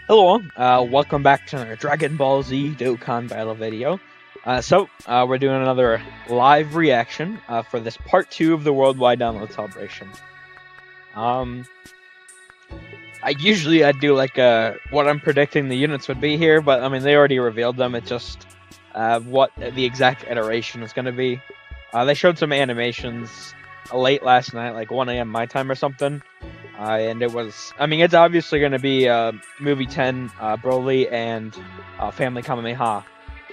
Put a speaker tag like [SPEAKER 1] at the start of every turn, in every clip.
[SPEAKER 1] Hello, welcome back to another Dragon Ball Z Dokkan battle video. We're doing another live reaction for this part 2 of the worldwide download celebration. I do like what I'm predicting the units would be here, but I mean they already revealed them. It's just what the exact iteration is going to be. They showed some animations late last night, like 1 a.m. my time or something. And it was, I mean, it's obviously going to be movie 10, Broly, and Family Kamehameha.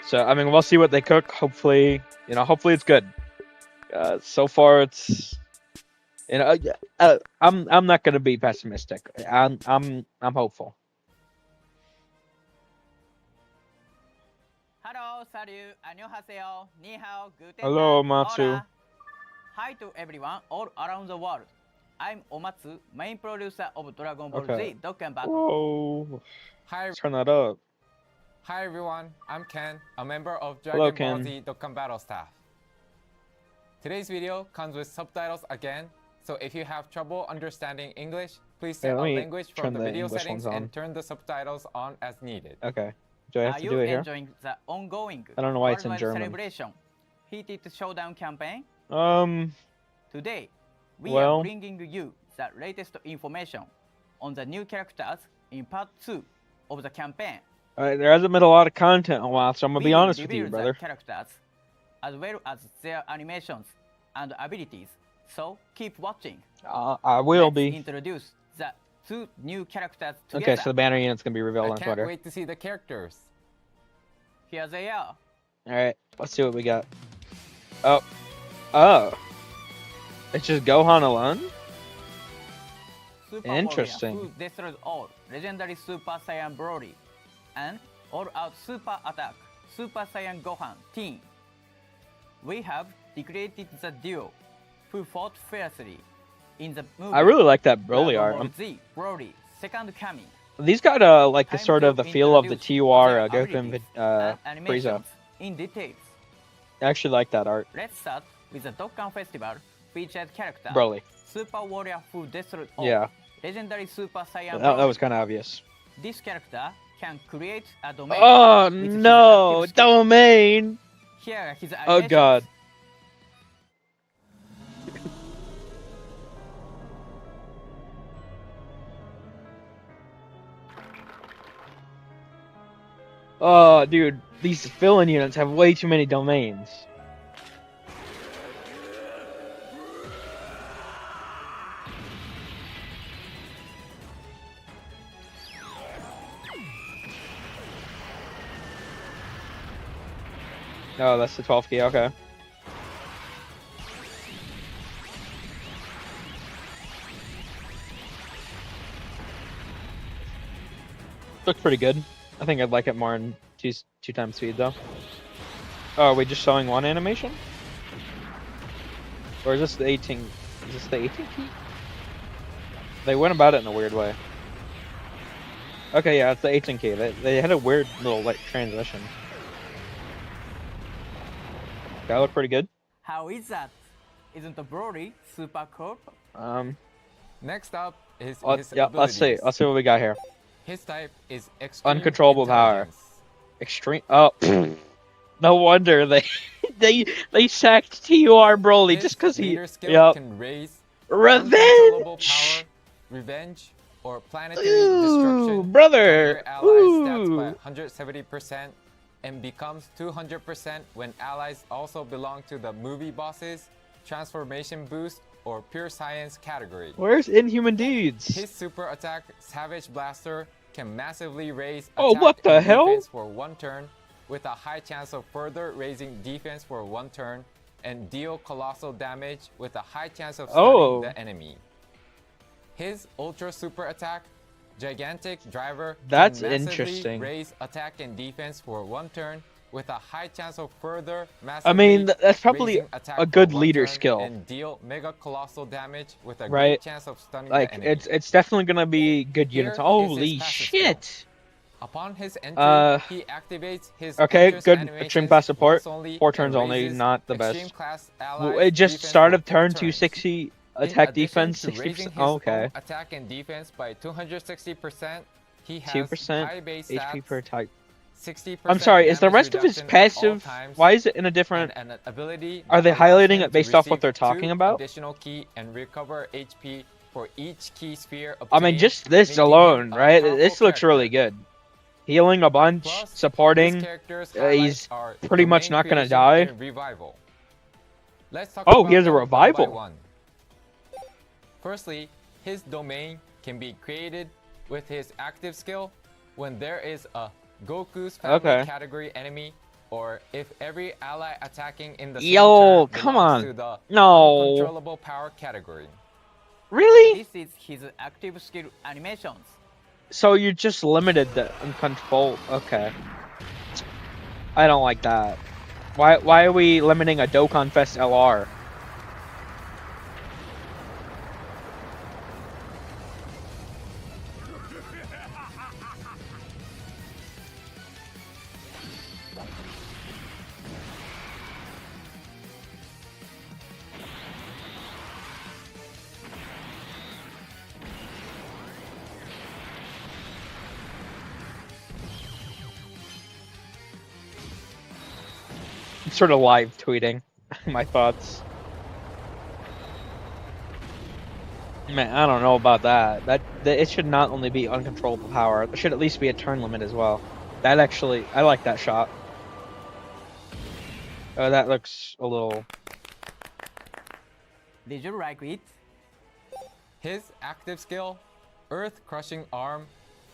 [SPEAKER 1] So, I mean, we'll see what they cook. Hopefully, hopefully it's good. So far, it's, I'm not going to be pessimistic. I'm hopeful.
[SPEAKER 2] Hello, salut, annyeonghaseyo, ni hao, guten
[SPEAKER 1] Hello,
[SPEAKER 2] tag,
[SPEAKER 1] Matsu.
[SPEAKER 2] hola. Hi to everyone all around the world. I'm Omatsu, main producer of Dragon Ball
[SPEAKER 1] Okay.
[SPEAKER 2] Z Dokkan Battle.
[SPEAKER 1] Whoa.
[SPEAKER 3] Hi,
[SPEAKER 1] Turn that up.
[SPEAKER 3] hi everyone, I'm Ken, a member of
[SPEAKER 1] Hello,
[SPEAKER 3] Dragon Ball
[SPEAKER 1] Ken.
[SPEAKER 3] Z Dokkan Battle staff. Today's video comes with subtitles again, so if you have trouble understanding English, please set
[SPEAKER 1] let
[SPEAKER 3] a
[SPEAKER 1] me
[SPEAKER 3] language
[SPEAKER 1] turn
[SPEAKER 3] from the
[SPEAKER 1] the
[SPEAKER 3] video
[SPEAKER 1] English
[SPEAKER 3] settings
[SPEAKER 1] ones on.
[SPEAKER 3] and turn the subtitles on as needed.
[SPEAKER 1] Okay. Do I have
[SPEAKER 2] Are
[SPEAKER 1] to
[SPEAKER 2] you
[SPEAKER 1] do it here?
[SPEAKER 2] enjoying the ongoing
[SPEAKER 1] I don't know why it's in
[SPEAKER 2] worldwide
[SPEAKER 1] German.
[SPEAKER 2] celebration heated showdown campaign? Today, we
[SPEAKER 1] Well.
[SPEAKER 2] are bringing you the latest information on the new characters in part 2 of the campaign.
[SPEAKER 1] There hasn't been a lot of content in a while, so I'm going to be honest with you, brother.
[SPEAKER 2] The characters as well as their animations and abilities, so keep watching.
[SPEAKER 1] I will
[SPEAKER 2] Let's
[SPEAKER 1] be.
[SPEAKER 2] introduce the 2 new characters together.
[SPEAKER 1] Okay, so the banner unit's going to be revealed
[SPEAKER 3] I
[SPEAKER 1] on
[SPEAKER 3] can't
[SPEAKER 1] Twitter.
[SPEAKER 3] wait to see the characters.
[SPEAKER 2] Here they are.
[SPEAKER 1] Alright, let's see what we got. Oh. It's just Gohan alone?
[SPEAKER 2] Super
[SPEAKER 1] Interesting.
[SPEAKER 2] Warrior who destroyed all, legendary Super Saiyan Broly, and all-out super attack, Super Saiyan Gohan team. We have recreated the duo who fought fiercely in the movie.
[SPEAKER 1] I really like that Broly
[SPEAKER 2] Dragon Ball
[SPEAKER 1] art.
[SPEAKER 2] Z Broly Second Kami.
[SPEAKER 1] These got like the
[SPEAKER 2] Time
[SPEAKER 1] sort of
[SPEAKER 2] to
[SPEAKER 1] the feel of the
[SPEAKER 2] introduce
[SPEAKER 1] TUR
[SPEAKER 2] their
[SPEAKER 1] Goku
[SPEAKER 2] abilities
[SPEAKER 1] and
[SPEAKER 2] and
[SPEAKER 1] Frieza.
[SPEAKER 2] animations in details.
[SPEAKER 1] I actually like that art.
[SPEAKER 2] Let's start with the Dokkan Festival featured character
[SPEAKER 1] Broly.
[SPEAKER 2] Super Warrior who destroyed all,
[SPEAKER 1] Yeah.
[SPEAKER 2] legendary Super Saiyan
[SPEAKER 1] That
[SPEAKER 2] Broly.
[SPEAKER 1] was kind of obvious.
[SPEAKER 2] This character can create a domain.
[SPEAKER 1] Oh
[SPEAKER 2] with his
[SPEAKER 1] no!
[SPEAKER 2] active skill.
[SPEAKER 1] Domain!
[SPEAKER 2] Here are his
[SPEAKER 1] Oh
[SPEAKER 2] animations.
[SPEAKER 1] god. Oh, dude, these fill-in units have way too many domains. Oh, that's the 12 key, okay. Looks pretty good. I think I'd like it more in two times speed though. Oh, are we just showing one animation? Or is this the 18? Is this the 18 key? They went about it in a weird way. Okay, yeah, it's the 18 key. They had a weird little like transition. That looked pretty good.
[SPEAKER 2] How is that? Isn't the Broly super cool?
[SPEAKER 3] Next up is his
[SPEAKER 1] Yeah, let's see.
[SPEAKER 3] abilities.
[SPEAKER 1] Let's see what we got here.
[SPEAKER 3] His type is extreme
[SPEAKER 1] Uncontrollable power.
[SPEAKER 3] intelligence.
[SPEAKER 1] Extreme. Oh, no wonder they sacked TUR Broly
[SPEAKER 3] His
[SPEAKER 1] just because he.
[SPEAKER 3] leader skill
[SPEAKER 1] Yep.
[SPEAKER 3] can raise uncontrollable
[SPEAKER 1] Revenge.
[SPEAKER 3] power, revenge, or planetary
[SPEAKER 1] Ooh,
[SPEAKER 3] destruction.
[SPEAKER 1] brother.
[SPEAKER 3] Your allies' stats
[SPEAKER 1] Ooh.
[SPEAKER 3] by 170% and becomes 200% when allies also belong to the movie bosses, transformation boost, or pure science category.
[SPEAKER 1] Where's Inhuman Deeds?
[SPEAKER 3] His super attack, Savage Blaster, can massively raise
[SPEAKER 1] Oh,
[SPEAKER 3] attack
[SPEAKER 1] what the
[SPEAKER 3] and
[SPEAKER 1] hell?
[SPEAKER 3] defense for 1 turn, with a high chance of further raising defense for 1 turn, and deal colossal damage with a high chance of stunning the enemy. His ultra super attack, Gigantic Driver,
[SPEAKER 1] That's
[SPEAKER 3] can massively
[SPEAKER 1] interesting.
[SPEAKER 3] raise attack and defense for 1 turn, with a high chance of further massively
[SPEAKER 1] I mean, that's probably
[SPEAKER 3] raising attack
[SPEAKER 1] a
[SPEAKER 3] for
[SPEAKER 1] good
[SPEAKER 3] 1
[SPEAKER 1] leader
[SPEAKER 3] turn
[SPEAKER 1] skill.
[SPEAKER 3] and deal mega colossal damage with a
[SPEAKER 1] Right.
[SPEAKER 3] great chance of stunning
[SPEAKER 1] Like
[SPEAKER 3] the enemy.
[SPEAKER 1] it's definitely gonna be good units.
[SPEAKER 3] Here is his
[SPEAKER 1] Holy
[SPEAKER 3] passive
[SPEAKER 1] shit!
[SPEAKER 3] Upon his entry, he activates his
[SPEAKER 1] Okay,
[SPEAKER 3] Entrance
[SPEAKER 1] good
[SPEAKER 3] animations
[SPEAKER 1] extreme class support.
[SPEAKER 3] once only
[SPEAKER 1] 4 turns
[SPEAKER 3] and
[SPEAKER 1] only,
[SPEAKER 3] raises
[SPEAKER 1] not the
[SPEAKER 3] extreme
[SPEAKER 1] best.
[SPEAKER 3] class
[SPEAKER 1] Well,
[SPEAKER 3] allies
[SPEAKER 1] it just
[SPEAKER 3] defense
[SPEAKER 1] start
[SPEAKER 3] for
[SPEAKER 1] of turn
[SPEAKER 3] 4 turns.
[SPEAKER 1] 260
[SPEAKER 3] In
[SPEAKER 1] attack
[SPEAKER 3] addition
[SPEAKER 1] defense
[SPEAKER 3] to raising
[SPEAKER 1] 60%.
[SPEAKER 3] his
[SPEAKER 1] Oh, okay.
[SPEAKER 3] own attack and defense by 260%, He has
[SPEAKER 1] 2%
[SPEAKER 3] high base
[SPEAKER 1] HP
[SPEAKER 3] stats,
[SPEAKER 1] per type.
[SPEAKER 3] 60%
[SPEAKER 1] I'm sorry, is the
[SPEAKER 3] damage
[SPEAKER 1] rest of his
[SPEAKER 3] reduction at all
[SPEAKER 1] passive?
[SPEAKER 3] times,
[SPEAKER 1] Why is it in a different?
[SPEAKER 3] and an ability
[SPEAKER 1] Are
[SPEAKER 3] that
[SPEAKER 1] they
[SPEAKER 3] allows
[SPEAKER 1] highlighting
[SPEAKER 3] him
[SPEAKER 1] it
[SPEAKER 3] to
[SPEAKER 1] based off what
[SPEAKER 3] receive
[SPEAKER 1] they're talking
[SPEAKER 3] 2
[SPEAKER 1] about?
[SPEAKER 3] additional ki and recover HP for each key sphere
[SPEAKER 1] I
[SPEAKER 3] obtained,
[SPEAKER 1] mean, just this
[SPEAKER 3] making him
[SPEAKER 1] alone,
[SPEAKER 3] a
[SPEAKER 1] right?
[SPEAKER 3] powerful
[SPEAKER 1] This looks really
[SPEAKER 3] character.
[SPEAKER 1] good. Healing a bunch,
[SPEAKER 3] Plus, this
[SPEAKER 1] supporting.
[SPEAKER 3] character's
[SPEAKER 1] He's
[SPEAKER 3] highlights are
[SPEAKER 1] pretty much
[SPEAKER 3] domain
[SPEAKER 1] not gonna
[SPEAKER 3] creation
[SPEAKER 1] die.
[SPEAKER 3] and revival. Let's talk
[SPEAKER 1] Oh,
[SPEAKER 3] about
[SPEAKER 1] he has a
[SPEAKER 3] them
[SPEAKER 1] revival.
[SPEAKER 3] one by one. Firstly, his domain can be created with his active skill when there is a Goku's family category enemy, or if every ally attacking in the same turn
[SPEAKER 1] come
[SPEAKER 3] belongs
[SPEAKER 1] on.
[SPEAKER 3] to the
[SPEAKER 1] No.
[SPEAKER 3] uncontrollable power category.
[SPEAKER 1] Really?
[SPEAKER 2] This is his active skill animations.
[SPEAKER 1] So you just limited the uncontrolled. Okay. I don't like that. Why are we limiting a Dokkanfest LR? I'm sort of live tweeting my thoughts. Man, I don't know about that. That it should not only be uncontrollable power. There should at least be a turn limit as well. That actually, I like that shot. Oh, that looks a little.
[SPEAKER 2] Did you like it?
[SPEAKER 3] His active skill, Earth Crushing Arm,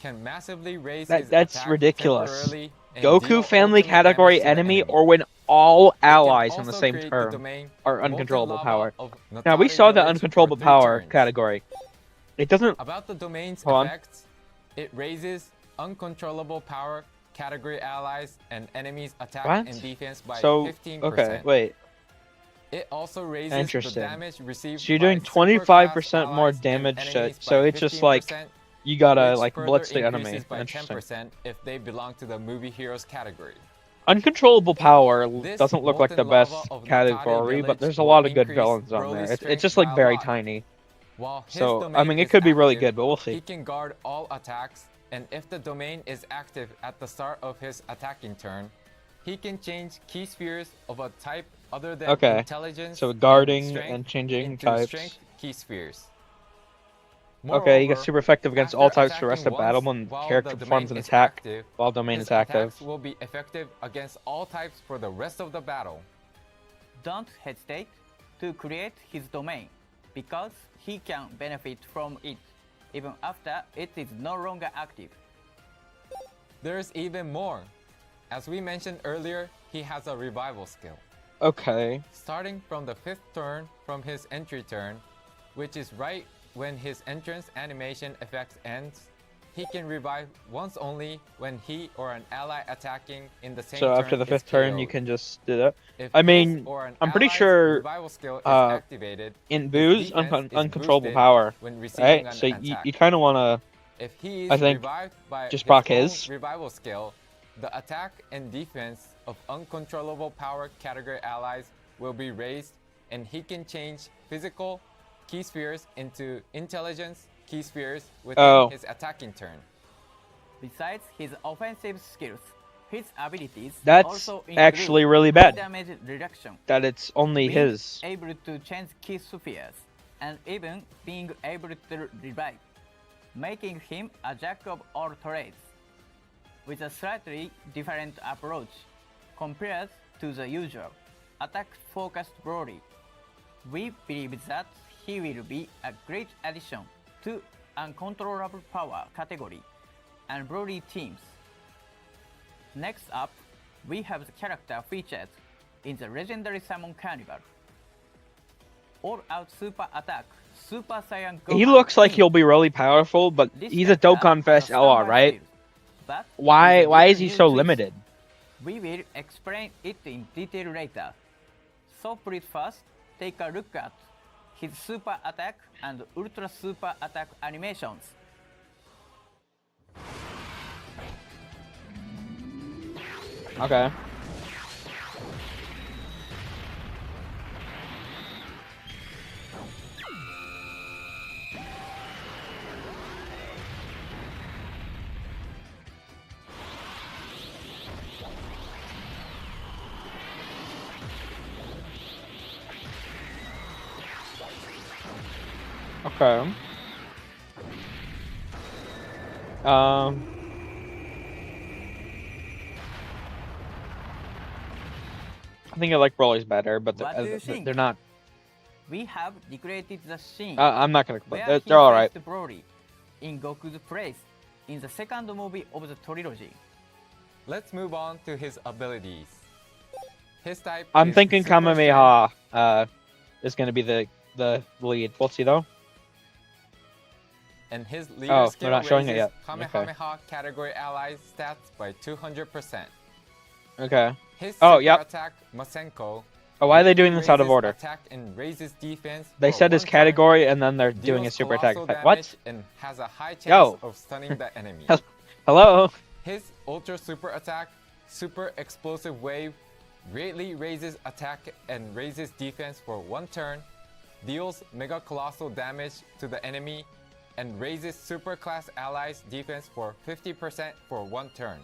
[SPEAKER 3] can massively raise his
[SPEAKER 1] That's
[SPEAKER 3] attack
[SPEAKER 1] ridiculous.
[SPEAKER 3] temporarily and
[SPEAKER 1] Goku
[SPEAKER 3] deal
[SPEAKER 1] family
[SPEAKER 3] ultimate
[SPEAKER 1] category
[SPEAKER 3] damage to the
[SPEAKER 1] enemy,
[SPEAKER 3] enemy.
[SPEAKER 1] or when all
[SPEAKER 3] It can
[SPEAKER 1] allies in the
[SPEAKER 3] also
[SPEAKER 1] same
[SPEAKER 3] create the
[SPEAKER 1] turn
[SPEAKER 3] domain
[SPEAKER 1] are
[SPEAKER 3] Molten
[SPEAKER 1] uncontrollable
[SPEAKER 3] Lava
[SPEAKER 1] power.
[SPEAKER 3] of
[SPEAKER 1] Now we
[SPEAKER 3] Natari
[SPEAKER 1] saw the
[SPEAKER 3] Village
[SPEAKER 1] uncontrollable
[SPEAKER 3] for 3
[SPEAKER 1] power
[SPEAKER 3] turns.
[SPEAKER 1] category. It doesn't.
[SPEAKER 3] About the domain's
[SPEAKER 1] Hold on.
[SPEAKER 3] effects, it raises uncontrollable power category allies and enemies attack
[SPEAKER 1] What?
[SPEAKER 3] and defense by
[SPEAKER 1] So
[SPEAKER 3] 15%.
[SPEAKER 1] okay, wait.
[SPEAKER 3] It also raises the
[SPEAKER 1] Interesting.
[SPEAKER 3] damage received
[SPEAKER 1] So you're
[SPEAKER 3] by
[SPEAKER 1] doing
[SPEAKER 3] super
[SPEAKER 1] 25% more
[SPEAKER 3] allies and
[SPEAKER 1] damage.
[SPEAKER 3] enemies
[SPEAKER 1] So
[SPEAKER 3] by
[SPEAKER 1] it's just like
[SPEAKER 3] 15%,
[SPEAKER 1] you gotta
[SPEAKER 3] which
[SPEAKER 1] like
[SPEAKER 3] further
[SPEAKER 1] blitz the enemy.
[SPEAKER 3] increases by
[SPEAKER 1] Interesting.
[SPEAKER 3] 10% if they belong to the movie heroes category.
[SPEAKER 1] Uncontrollable power
[SPEAKER 3] This
[SPEAKER 1] doesn't look like the
[SPEAKER 3] molten
[SPEAKER 1] best
[SPEAKER 3] lava of Natari
[SPEAKER 1] category, but
[SPEAKER 3] Village
[SPEAKER 1] there's a
[SPEAKER 3] will
[SPEAKER 1] lot of good
[SPEAKER 3] increase
[SPEAKER 1] villains on
[SPEAKER 3] Broly's
[SPEAKER 1] there. It's
[SPEAKER 3] strength
[SPEAKER 1] just
[SPEAKER 3] by
[SPEAKER 1] like
[SPEAKER 3] a
[SPEAKER 1] very
[SPEAKER 3] lot.
[SPEAKER 1] tiny.
[SPEAKER 3] While his
[SPEAKER 1] So I
[SPEAKER 3] domain
[SPEAKER 1] mean, it
[SPEAKER 3] is
[SPEAKER 1] could be really
[SPEAKER 3] active,
[SPEAKER 1] good, but we'll see.
[SPEAKER 3] He can guard all attacks, and if the domain is active at the start of his attacking turn, he can change key spheres of a type other than intelligence
[SPEAKER 1] So guarding
[SPEAKER 3] and, strength
[SPEAKER 1] and changing
[SPEAKER 3] into
[SPEAKER 1] types.
[SPEAKER 3] strength key spheres.
[SPEAKER 1] Okay, he gets
[SPEAKER 3] Moreover,
[SPEAKER 1] super effective against all
[SPEAKER 3] after
[SPEAKER 1] types for the rest of
[SPEAKER 3] attacking
[SPEAKER 1] battle
[SPEAKER 3] once
[SPEAKER 1] when
[SPEAKER 3] while
[SPEAKER 1] character
[SPEAKER 3] the
[SPEAKER 1] performs
[SPEAKER 3] domain
[SPEAKER 1] an
[SPEAKER 3] is
[SPEAKER 1] attack
[SPEAKER 3] active,
[SPEAKER 1] while domain
[SPEAKER 3] his
[SPEAKER 1] is active.
[SPEAKER 3] attacks will be effective against all types for the rest of the battle.
[SPEAKER 2] Don't hesitate to create his domain, because he can benefit from it even after it is no longer active.
[SPEAKER 3] There's even more. As we mentioned earlier, he has a revival skill.
[SPEAKER 1] Okay.
[SPEAKER 3] Starting from the 5th turn from his entry turn, which is right when his entrance animation effect ends, he can revive once only when he or an ally attacking in the same
[SPEAKER 1] So
[SPEAKER 3] turn
[SPEAKER 1] after the
[SPEAKER 3] is
[SPEAKER 1] 5th turn, you
[SPEAKER 3] KO'd.
[SPEAKER 1] can just do that.
[SPEAKER 3] If
[SPEAKER 1] I
[SPEAKER 3] his
[SPEAKER 1] mean,
[SPEAKER 3] or an
[SPEAKER 1] I'm pretty
[SPEAKER 3] ally's
[SPEAKER 1] sure
[SPEAKER 3] revival skill is activated,
[SPEAKER 1] in
[SPEAKER 3] his
[SPEAKER 1] Boo's
[SPEAKER 3] defense is
[SPEAKER 1] uncontrollable
[SPEAKER 3] boosted
[SPEAKER 1] power,
[SPEAKER 3] when receiving
[SPEAKER 1] right?
[SPEAKER 3] an
[SPEAKER 1] So
[SPEAKER 3] attack.
[SPEAKER 1] you kind of want
[SPEAKER 3] If he
[SPEAKER 1] I
[SPEAKER 3] is
[SPEAKER 1] think,
[SPEAKER 3] revived by
[SPEAKER 1] just
[SPEAKER 3] his
[SPEAKER 1] proc
[SPEAKER 3] own
[SPEAKER 1] his.
[SPEAKER 3] revival skill, the attack and defense of uncontrollable power category allies will be raised, and he can change physical key spheres into intelligence key spheres within his attacking turn.
[SPEAKER 2] Besides his offensive skills, his abilities
[SPEAKER 1] That's
[SPEAKER 2] also include
[SPEAKER 1] actually really bad.
[SPEAKER 2] damage reduction,
[SPEAKER 1] that it's only
[SPEAKER 2] being
[SPEAKER 1] his.
[SPEAKER 2] able to change key spheres, and even being able to revive, making him a jack of all trades, with a slightly different approach compared to the usual attack-focused Broly. We believe that he will be a great addition to uncontrollable power category and Broly teams. Next up, we have the character featured in the legendary Summon Carnival. All-out super attack, Super Saiyan Gohan.
[SPEAKER 1] He looks like
[SPEAKER 2] King.
[SPEAKER 1] he'll be really powerful, but
[SPEAKER 2] This
[SPEAKER 1] he's a
[SPEAKER 2] character
[SPEAKER 1] Dokkanfest
[SPEAKER 2] has a
[SPEAKER 1] LR,
[SPEAKER 2] standard
[SPEAKER 1] right?
[SPEAKER 2] skills, but
[SPEAKER 1] Why
[SPEAKER 2] with a
[SPEAKER 1] is he
[SPEAKER 2] little
[SPEAKER 1] so
[SPEAKER 2] new twist.
[SPEAKER 1] limited?
[SPEAKER 2] We will explain it in detail later. So please first take a look at his super attack and ultra super attack animations.
[SPEAKER 1] Okay. Okay. I think I like Broly's better, but
[SPEAKER 2] What do you think?
[SPEAKER 1] they're not.
[SPEAKER 2] We have recreated the scene
[SPEAKER 1] I'm not gonna complain.
[SPEAKER 2] where
[SPEAKER 1] They're all right.
[SPEAKER 2] faced Broly in Goku's place in the second movie of the trilogy.
[SPEAKER 3] Let's move on to his abilities. His type
[SPEAKER 1] I'm
[SPEAKER 3] is
[SPEAKER 1] thinking
[SPEAKER 3] Super
[SPEAKER 1] Kamehameha is gonna be the lead. We'll see though.
[SPEAKER 3] and his leader
[SPEAKER 1] Oh,
[SPEAKER 3] skill
[SPEAKER 1] they're not showing it
[SPEAKER 3] raises
[SPEAKER 1] yet.
[SPEAKER 3] Kamehameha category allies stats by 200%.
[SPEAKER 1] Okay.
[SPEAKER 3] His
[SPEAKER 1] Oh,
[SPEAKER 3] super
[SPEAKER 1] yep.
[SPEAKER 3] attack, Masenko.
[SPEAKER 1] Oh, why are they doing this out of
[SPEAKER 3] raises
[SPEAKER 1] order?
[SPEAKER 3] Attack and raises defense
[SPEAKER 1] They
[SPEAKER 3] for
[SPEAKER 1] said his
[SPEAKER 3] 1 turn,
[SPEAKER 1] category and then they're doing a
[SPEAKER 3] deals
[SPEAKER 1] super attack.
[SPEAKER 3] colossal
[SPEAKER 1] What?
[SPEAKER 3] damage, and has a high chance
[SPEAKER 1] Yo.
[SPEAKER 3] of stunning the enemy.
[SPEAKER 1] Hello?
[SPEAKER 3] His ultra super attack, super explosive wave, greatly raises attack and raises defense for 1 turn, deals mega colossal damage to the enemy, and raises super class allies defense for 50% for 1 turn.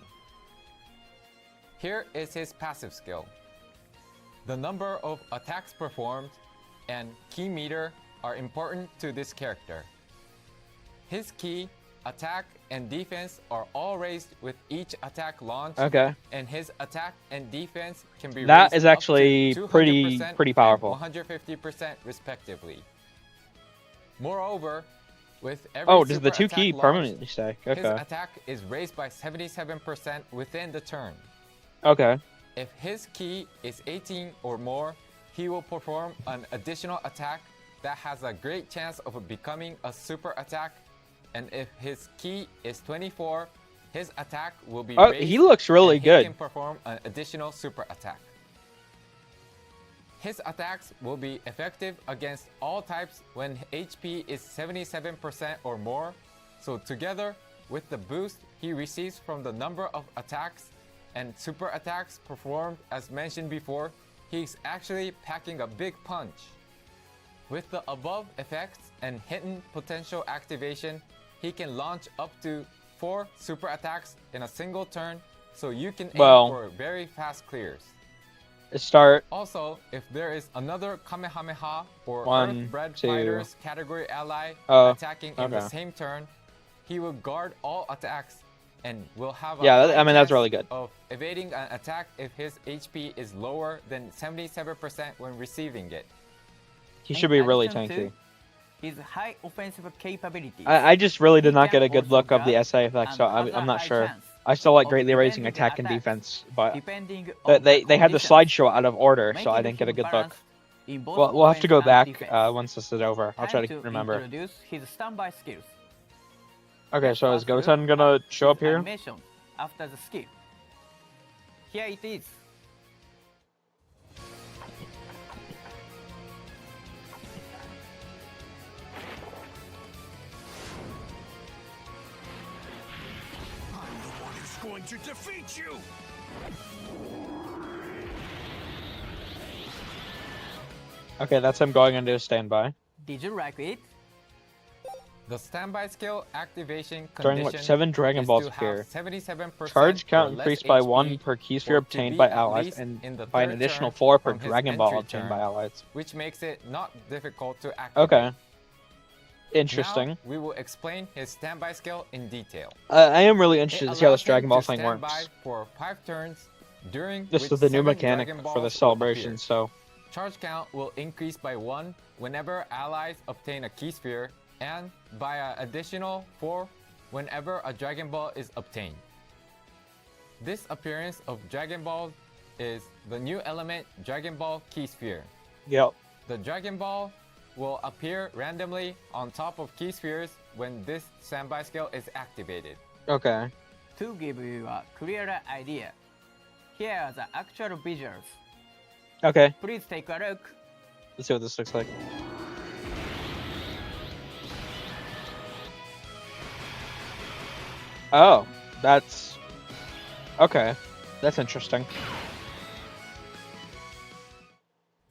[SPEAKER 3] Here is his passive skill. The number of attacks performed and key meter are important to this character. His key, attack, and defense are all raised with each attack launch.
[SPEAKER 1] Okay.
[SPEAKER 3] And his attack and defense can be
[SPEAKER 1] That
[SPEAKER 3] raised
[SPEAKER 1] is
[SPEAKER 3] up
[SPEAKER 1] actually
[SPEAKER 3] to
[SPEAKER 1] pretty
[SPEAKER 3] 200%
[SPEAKER 1] powerful.
[SPEAKER 3] and 150% respectively. Moreover, with every
[SPEAKER 1] Oh, does the
[SPEAKER 3] super
[SPEAKER 1] 2 key
[SPEAKER 3] attack
[SPEAKER 1] permanently stay?
[SPEAKER 3] his
[SPEAKER 1] Okay.
[SPEAKER 3] attack is raised by 77% within the turn.
[SPEAKER 1] Okay.
[SPEAKER 3] If his key is 18 or more, he will perform an additional attack that has a great chance of becoming a super attack. And if his key is 24, his attack will be raised.
[SPEAKER 1] He looks really
[SPEAKER 3] and
[SPEAKER 1] good.
[SPEAKER 3] He can perform an additional super attack. His attacks will be effective against all types when HP is 77% or more. So together with the boost he receives from the number of attacks and super attacks performed as mentioned before, he's actually packing a big punch. With the above effects and hidden potential activation, he can launch up to 4 super attacks in a single turn, so you can aim for very fast clears.
[SPEAKER 1] Start.
[SPEAKER 3] Also, if there is another Kamehameha or
[SPEAKER 1] 1,
[SPEAKER 3] Earth-bred
[SPEAKER 1] 2.
[SPEAKER 3] fighters category ally
[SPEAKER 1] Oh,
[SPEAKER 3] attacking in the same turn, he will guard all attacks and will have a
[SPEAKER 1] Yeah,
[SPEAKER 3] high
[SPEAKER 1] I mean, that's
[SPEAKER 3] chance
[SPEAKER 1] really good.
[SPEAKER 3] of evading an attack if his HP is lower than 77% when receiving it.
[SPEAKER 1] He should be really
[SPEAKER 2] addition to
[SPEAKER 1] tanky.
[SPEAKER 2] his high offensive capabilities.
[SPEAKER 1] I just really did
[SPEAKER 2] He
[SPEAKER 1] not
[SPEAKER 2] can
[SPEAKER 1] get a good
[SPEAKER 2] also
[SPEAKER 1] look of the
[SPEAKER 2] guard
[SPEAKER 1] SA effect, so
[SPEAKER 2] and has
[SPEAKER 1] I'm
[SPEAKER 2] a
[SPEAKER 1] not
[SPEAKER 2] high
[SPEAKER 1] sure.
[SPEAKER 2] chance
[SPEAKER 1] I still like
[SPEAKER 2] of
[SPEAKER 1] greatly raising
[SPEAKER 2] preventing
[SPEAKER 1] attack and
[SPEAKER 2] attacks,
[SPEAKER 1] defense, but
[SPEAKER 2] depending on
[SPEAKER 1] they
[SPEAKER 2] the
[SPEAKER 1] had the
[SPEAKER 2] conditions,
[SPEAKER 1] slideshow out of order, so I
[SPEAKER 2] making
[SPEAKER 1] didn't get a
[SPEAKER 2] him
[SPEAKER 1] good look.
[SPEAKER 2] balanced in both
[SPEAKER 1] Well, we'll have to
[SPEAKER 2] offense
[SPEAKER 1] go
[SPEAKER 2] and
[SPEAKER 1] back
[SPEAKER 2] defense.
[SPEAKER 1] once this is over. I'll try
[SPEAKER 2] Time
[SPEAKER 1] to remember.
[SPEAKER 2] introduce his standby skills.
[SPEAKER 1] Okay, so is
[SPEAKER 2] Let's first
[SPEAKER 1] Goten
[SPEAKER 2] look
[SPEAKER 1] gonna
[SPEAKER 2] at
[SPEAKER 1] show up
[SPEAKER 2] his
[SPEAKER 1] here?
[SPEAKER 2] animation after the skill. Here it is.
[SPEAKER 4] I'm the one who's going to defeat you!
[SPEAKER 1] Okay, that's him going into his standby.
[SPEAKER 2] Did you like it?
[SPEAKER 3] The standby skill activation
[SPEAKER 1] During
[SPEAKER 3] condition
[SPEAKER 1] which 7 Dragon
[SPEAKER 3] is
[SPEAKER 1] Balls
[SPEAKER 3] to
[SPEAKER 1] appear.
[SPEAKER 3] have 77%
[SPEAKER 1] Charge count
[SPEAKER 3] or less
[SPEAKER 1] increased by
[SPEAKER 3] HP
[SPEAKER 1] 1 per key sphere
[SPEAKER 3] or to
[SPEAKER 1] obtained
[SPEAKER 3] be
[SPEAKER 1] by
[SPEAKER 3] at
[SPEAKER 1] allies
[SPEAKER 3] least
[SPEAKER 1] and
[SPEAKER 3] in the
[SPEAKER 1] by an
[SPEAKER 3] third
[SPEAKER 1] additional
[SPEAKER 3] turn
[SPEAKER 1] 4 per
[SPEAKER 3] from his
[SPEAKER 1] Dragon Ball
[SPEAKER 3] entry
[SPEAKER 1] obtained
[SPEAKER 3] turn,
[SPEAKER 1] by allies.
[SPEAKER 3] which makes it not difficult to activate.
[SPEAKER 1] Okay. Interesting.
[SPEAKER 3] Now we will explain his standby skill in detail.
[SPEAKER 1] I am really
[SPEAKER 3] It
[SPEAKER 1] interested to see how
[SPEAKER 3] allows
[SPEAKER 1] this Dragon
[SPEAKER 3] him
[SPEAKER 1] Ball
[SPEAKER 3] to
[SPEAKER 1] thing
[SPEAKER 3] stand
[SPEAKER 1] works.
[SPEAKER 3] by for 5 turns, during
[SPEAKER 1] This
[SPEAKER 3] which
[SPEAKER 1] is the new
[SPEAKER 3] 7
[SPEAKER 1] mechanic
[SPEAKER 3] Dragon
[SPEAKER 1] for the
[SPEAKER 3] Balls will
[SPEAKER 1] celebration,
[SPEAKER 3] appear.
[SPEAKER 1] so
[SPEAKER 3] Charge count will increase by 1 whenever allies obtain a key sphere, and by an additional 4 whenever a Dragon Ball is obtained. This appearance of Dragon Ball is the new element Dragon Ball Key Sphere.
[SPEAKER 1] yep.
[SPEAKER 3] The Dragon Ball will appear randomly on top of key spheres when this standby skill is activated.
[SPEAKER 1] Okay.
[SPEAKER 2] To give you a clearer idea, here are the actual visuals.
[SPEAKER 1] Okay.
[SPEAKER 2] Please take a look.
[SPEAKER 1] Let's see what this looks like. Oh, that's okay. That's interesting.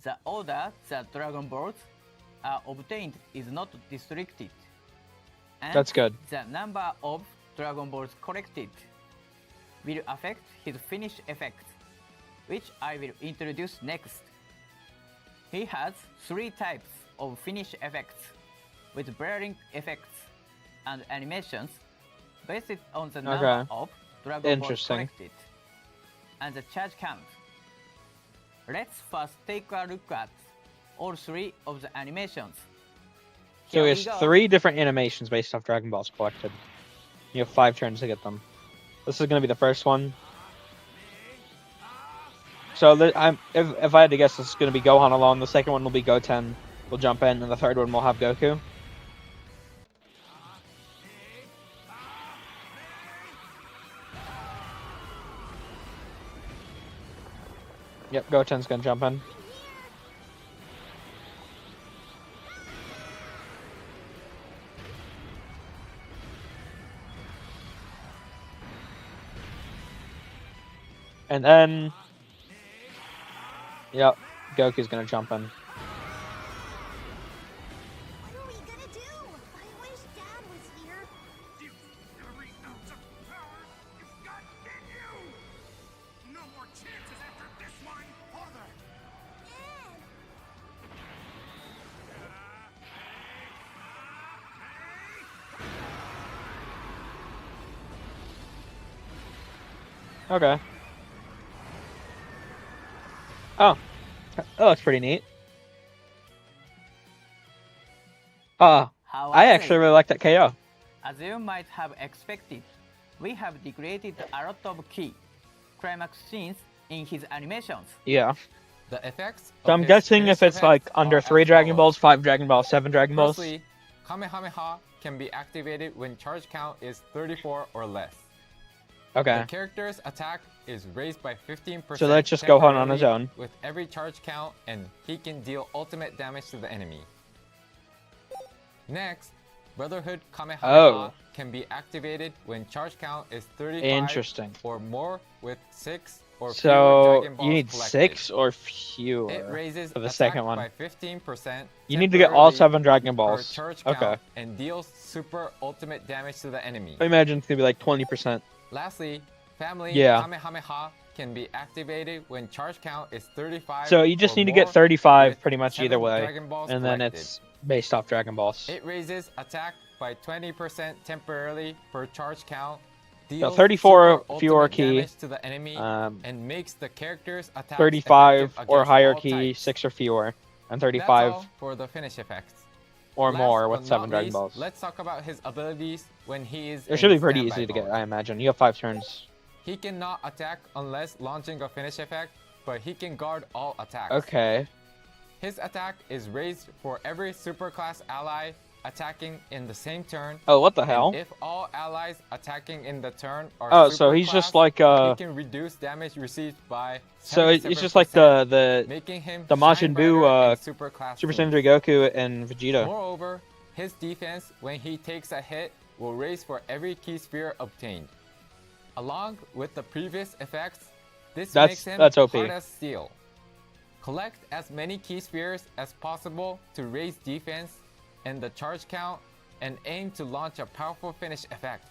[SPEAKER 2] The order that Dragon Balls are obtained is not restricted. And
[SPEAKER 1] That's good.
[SPEAKER 2] the number of Dragon Balls collected will affect his finish effect, which I will introduce next. He has 3 types of finish effects. with varying effects and animations based on the number of Dragon Balls
[SPEAKER 1] Interesting.
[SPEAKER 2] collected and the charge count. Let's first take a look at all three of the animations.
[SPEAKER 1] So
[SPEAKER 2] Here we
[SPEAKER 1] there's
[SPEAKER 2] go.
[SPEAKER 1] 3 different animations based off Dragon Balls collected. You have 5 turns to get them. This is going to be the first one. So if I had to guess, this is going to be Gohan alone. The second one will be Goten. We'll jump in, and the third one will have Goku. Yep, Goten's going to jump in. And then, yep, Goku's gonna jump in.
[SPEAKER 5] What are we gonna do? I wish Dad was here.
[SPEAKER 4] You every ounce of power you've got in you! No more chances after this one, are there?
[SPEAKER 5] Dad!
[SPEAKER 1] Okay. Oh, that looks pretty neat.
[SPEAKER 2] How
[SPEAKER 1] I actually really like that KO.
[SPEAKER 2] As you might have expected, we have recreated a lot of key climax scenes in his animations.
[SPEAKER 1] Yeah.
[SPEAKER 3] The effects.
[SPEAKER 1] So
[SPEAKER 3] of
[SPEAKER 1] I'm
[SPEAKER 3] his
[SPEAKER 1] guessing
[SPEAKER 3] finish
[SPEAKER 1] if it's like
[SPEAKER 3] effects
[SPEAKER 1] under
[SPEAKER 3] are
[SPEAKER 1] 3
[SPEAKER 3] as
[SPEAKER 1] Dragon
[SPEAKER 3] follows.
[SPEAKER 1] Balls, 5 Dragon Balls, 7 Dragon Balls.
[SPEAKER 3] Firstly, Kamehameha can be activated when charge count is 34 or less.
[SPEAKER 1] Okay.
[SPEAKER 3] The character's attack is raised by 15%.
[SPEAKER 1] So let's just go Gohan on his
[SPEAKER 3] temporarily
[SPEAKER 1] own.
[SPEAKER 3] With every charge count, and he can deal ultimate damage to the enemy. Next, Brotherhood Kamehameha can be activated when charge count is 35
[SPEAKER 1] Interesting.
[SPEAKER 3] or more with 6 or fewer
[SPEAKER 1] So
[SPEAKER 3] Dragon Balls
[SPEAKER 1] you need
[SPEAKER 3] collected.
[SPEAKER 1] 6 or
[SPEAKER 3] It
[SPEAKER 1] fewer
[SPEAKER 3] raises
[SPEAKER 1] for the
[SPEAKER 3] attack
[SPEAKER 1] second one.
[SPEAKER 3] by 15%.
[SPEAKER 1] You need to get all
[SPEAKER 3] temporarily
[SPEAKER 1] 7 Dragon
[SPEAKER 3] per
[SPEAKER 1] Balls.
[SPEAKER 3] charge
[SPEAKER 1] Okay.
[SPEAKER 3] count and deals super ultimate damage to the enemy.
[SPEAKER 1] I imagine it's gonna be like 20%.
[SPEAKER 3] Lastly, Family
[SPEAKER 1] Yeah.
[SPEAKER 3] Kamehameha can be activated when charge count is 35.
[SPEAKER 1] So you just
[SPEAKER 3] or
[SPEAKER 1] need to get
[SPEAKER 3] more
[SPEAKER 1] 35
[SPEAKER 3] with
[SPEAKER 1] pretty much
[SPEAKER 3] 7
[SPEAKER 1] either way,
[SPEAKER 3] Dragon Balls
[SPEAKER 1] and then
[SPEAKER 3] collected.
[SPEAKER 1] it's based off Dragon Balls.
[SPEAKER 3] It raises attack by 20% temporarily per charge count.
[SPEAKER 1] So
[SPEAKER 3] Deals
[SPEAKER 1] 34
[SPEAKER 3] super
[SPEAKER 1] fewer
[SPEAKER 3] ultimate
[SPEAKER 1] key,
[SPEAKER 3] damage to the enemy,
[SPEAKER 1] um,
[SPEAKER 3] and makes the character's attack
[SPEAKER 1] 35 or higher key, 6 or fewer, and 35
[SPEAKER 3] That's all for the finish effects.
[SPEAKER 1] or
[SPEAKER 3] Last
[SPEAKER 1] more
[SPEAKER 3] but
[SPEAKER 1] with 7
[SPEAKER 3] not
[SPEAKER 1] Dragon
[SPEAKER 3] least,
[SPEAKER 1] Balls.
[SPEAKER 3] Let's talk about his abilities when he is.
[SPEAKER 1] It should
[SPEAKER 3] in
[SPEAKER 1] be pretty
[SPEAKER 3] standby
[SPEAKER 1] easy to get,
[SPEAKER 3] mode.
[SPEAKER 1] I imagine. You have 5 turns.
[SPEAKER 3] He cannot attack unless launching a finish effect, but he can guard all attacks.
[SPEAKER 1] Okay.
[SPEAKER 3] His attack is raised for every superclass ally attacking in the same turn.
[SPEAKER 1] Oh, what the
[SPEAKER 3] and
[SPEAKER 1] hell?
[SPEAKER 3] If all allies attacking in the turn are
[SPEAKER 1] Oh, so he's
[SPEAKER 3] superclass,
[SPEAKER 1] just like,
[SPEAKER 3] he can reduce damage received by.
[SPEAKER 1] So it's just like
[SPEAKER 3] 77%,
[SPEAKER 1] the
[SPEAKER 3] making him
[SPEAKER 1] the Majin
[SPEAKER 3] shine
[SPEAKER 1] Buu,
[SPEAKER 3] brighter in superclass
[SPEAKER 1] Super
[SPEAKER 3] teams.
[SPEAKER 1] Saiyan 3 Goku and Vegeta.
[SPEAKER 3] Moreover, his defense when he takes a hit will raise for every key sphere obtained. Along with the previous effects, this makes him
[SPEAKER 1] that's OP.
[SPEAKER 3] hard as steel. Collect as many key spheres as possible to raise defense and the charge count, and aim to launch a powerful finish effect.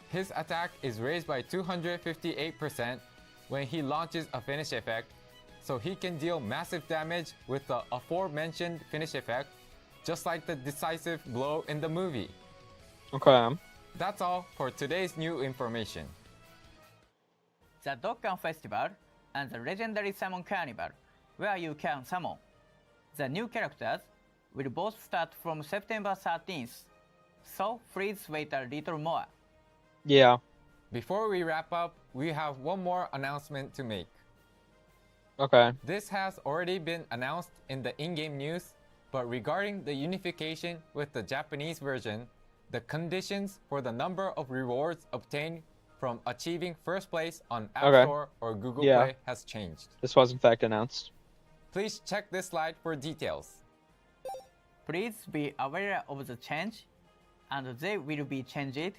[SPEAKER 3] His attack is raised by 258% when he launches a finish effect, so he can deal massive damage with the aforementioned finish effect, just like the decisive blow in the movie.
[SPEAKER 1] Okay.
[SPEAKER 3] That's all for today's new information.
[SPEAKER 2] The Dokkan Festival and the Legendary Summon Carnival, where you can summon. The new characters will both start from September 13th, so please wait a little more.
[SPEAKER 1] Yeah.
[SPEAKER 3] Before we wrap up, we have one more announcement to make.
[SPEAKER 1] Okay.
[SPEAKER 3] This has already been announced in the in-game news, but regarding the unification with the Japanese version, the conditions for the number of rewards obtained from achieving first place on App
[SPEAKER 1] Okay.
[SPEAKER 3] Store or Google
[SPEAKER 1] Yeah.
[SPEAKER 3] Play has changed.
[SPEAKER 1] This was in fact announced.
[SPEAKER 3] Please check this slide for details.
[SPEAKER 2] Please be aware of the change, and they will be changed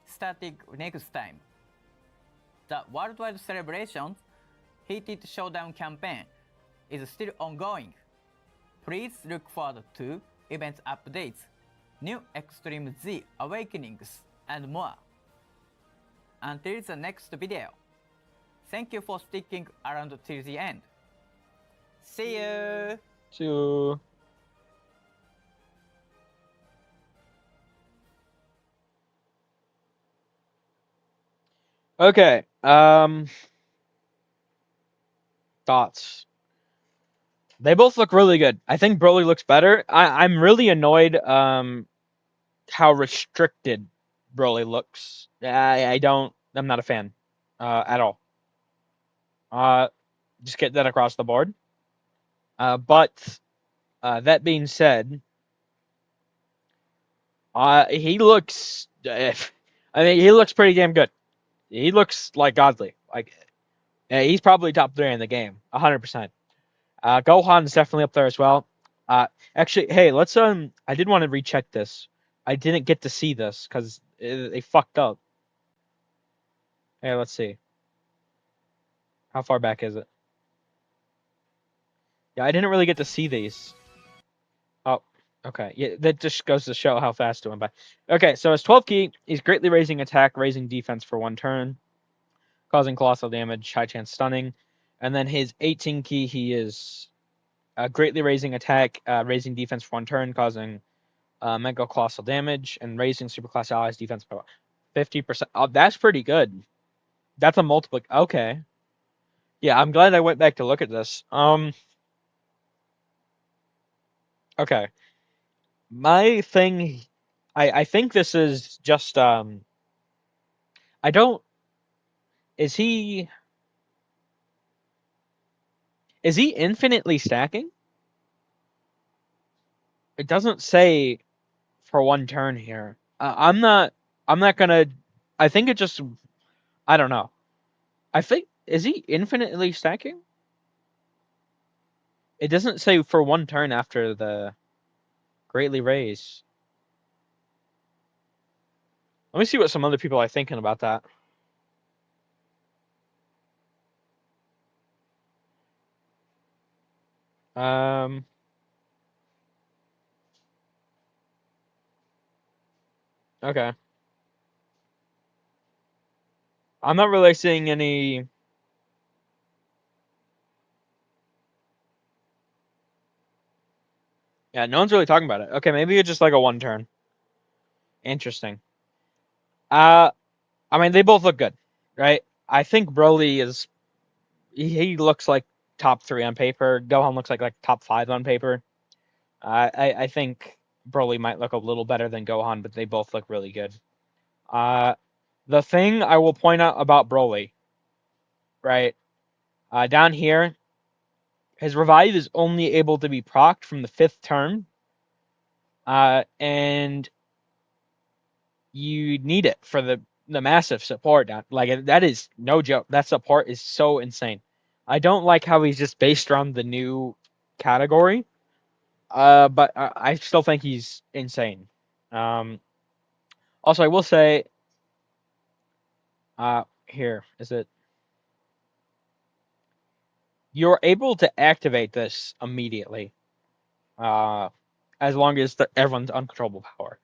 [SPEAKER 2] starting next time. The worldwide celebration Heated Showdown campaign is still ongoing. Please look forward to event updates, new Extreme Z Awakenings, and more. Until the next video, thank you for sticking around till the end. See you!
[SPEAKER 1] So Okay. Thoughts. They both look really good. I think Broly looks better. I'm really annoyed how restricted Broly looks. I'm not a fan at all. Uh just get that across the board. But that being said, he looks I mean he looks pretty damn good. He looks like godly. Like he's probably top 3 in the game, 100%. Gohan's definitely up there as well. Actually, hey, let's I did want to recheck this. I didn't get to see this because they fucked up. Hey, let's see. How far back is it? Yeah, I didn't really get to see these. Oh, okay. Yeah, that just goes to show how fast it went by. Okay, so his 12 key, he's greatly raising attack, raising defense for 1 turn, causing colossal damage, high chance stunning. And then his 18 key, he is greatly raising attack, raising defense for 1 turn, causing mega colossal damage, and raising superclass allies defense by 50%. Oh, that's pretty good. That's a multiple. Okay. Yeah, I'm glad I went back to look at this. Okay. My thing, I think this is just I don't. Is he infinitely stacking? It doesn't say for 1 turn here. I'm not. I'm not gonna. I think it just. I don't know. I think is he infinitely stacking? It doesn't say for 1 turn after the greatly raise. Let me see what some other people are thinking about that. Um. Okay. I'm not really seeing any. Yeah, no one's really talking about it. Okay, maybe it's just like a 1 turn. Interesting. Uh, I mean, they both look good, right? I think Broly is. He looks like top 3 on paper. Gohan looks like top 5 on paper. I think Broly might look a little better than Gohan, but they both look really good. Uh, the thing I will point out about Broly, right? Down here, his revive is only able to be procced from the 5th turn. And you need it for the massive support. Like that is no joke. That support is so insane. I don't like how he's just based around the new category. But I still think he's insane. Um, also, I will say, here is it. You're able to activate this immediately, uh, as long as everyone's uncontrollable power.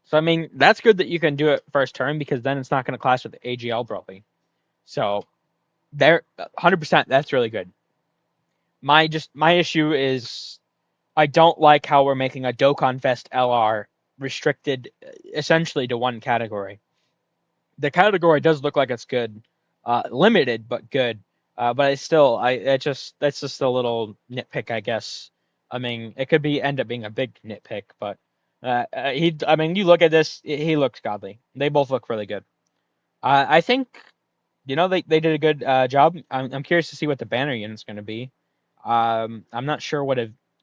[SPEAKER 1] So I mean, that's good that you can do it first turn because then it's not going to clash with AGL Broly. So there, 100%. That's really good. My issue is I don't like how we're making a Dokkanfest LR restricted essentially to 1 category. The category does look like it's good, limited but good. But it's still, that's just a little nitpick, I guess. I mean, it could end up being a big nitpick, but I mean, you look at this, he looks godly. They both look really good. I think, they did a good job. I'm curious to see what the banner unit's going to be. I'm not sure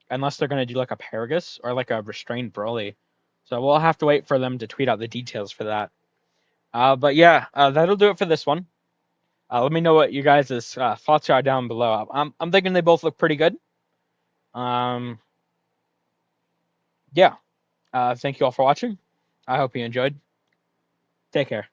[SPEAKER 1] unless they're going to do like a Paragus or like a restrained Broly. So we'll have to wait for them to tweet out the details for that. But yeah, that'll do it for this one. Let me know what you guys' thoughts are down below. I'm thinking they both look pretty good. Um, yeah. Thank you all for watching. I hope you enjoyed. Take care.